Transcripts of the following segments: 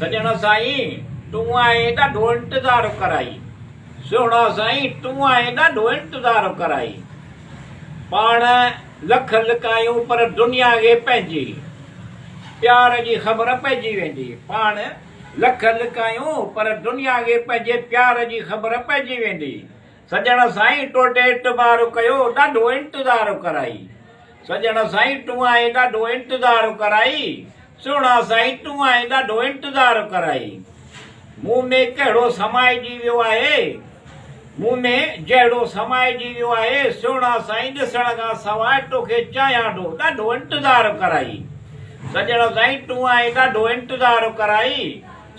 सजण साईं तूं आए ॾाढो इंतज़ारु कराई। सुहिणा साईं तूं आए ॾाढो इंतज़ारु कराई। पाण लख लिकायूं पर दुनिया खे पंहिंजी प्यार जी ख़बर पइजी वेंदी। पाण लख लिकायूं पर दुनिया खे पंहिंजे प्यार जी ख़बर पइजी वेंदी। सजण साईं टोटे इतबार कयो ॾाढो इंतज़ारु कराई। सजण साईं तूं आए ॾाढो इंतज़ारु कराई। सुहिणा साईं तूं आए ॾाढो इंतज़ारु कराई। मुंहुं में कहिड़ो समाइजी वियो आहे, मुंहुं में जहिड़ो समाइजी वियो आहे। सुहिणा साईं ॾिसण खां सवाइ तोखे चाहियां थो ॾाढो इंतज़ारु कराई। सजण साईं तूं आए ॾाढो इंतज़ारु कराई।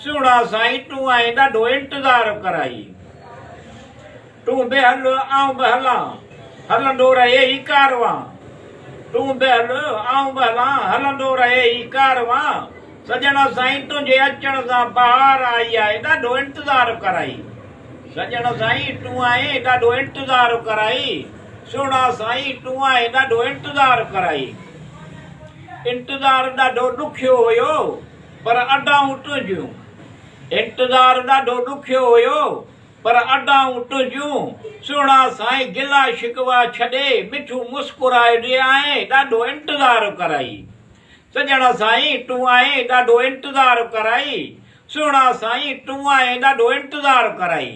सुहिणा साईं तूं आए ॾाढो इंतज़ारु कराई। तूं बि हल आऊं बि हलां हलंदो रहे ही कारवां। तूं बि हल आऊं बि हलां हलंदो रहे ही कारवां। सजण साईं तुंहिंजे अचण सां बहार आई आहे ॾाढो इंतज़ारु कराई। सजण साईं तूं आए ॾाढो इंतज़ारु कराई। सुहिणा साईं तूं आए ॾाढो इंतज़ारु कराई। इंतज़ारु ॾाढो ॾुखियो हुयो पर अॾाऊं तुंहिंजियूं। इंतज़ारु ॾाढो ॾुखियो हुयो पर अॾाऊं तुंहिंजियूं। सुहिणा साईं गिला शिकवा छॾे मिठियूं मुस्कुराए ॾे आए ॾाढो इंतज़ारु कराई। सजण साईं तूं आए ॾाढो इंतज़ारु कराई। सुहिणा साईं तूं आए ॾाढो इंतज़ारु कराई।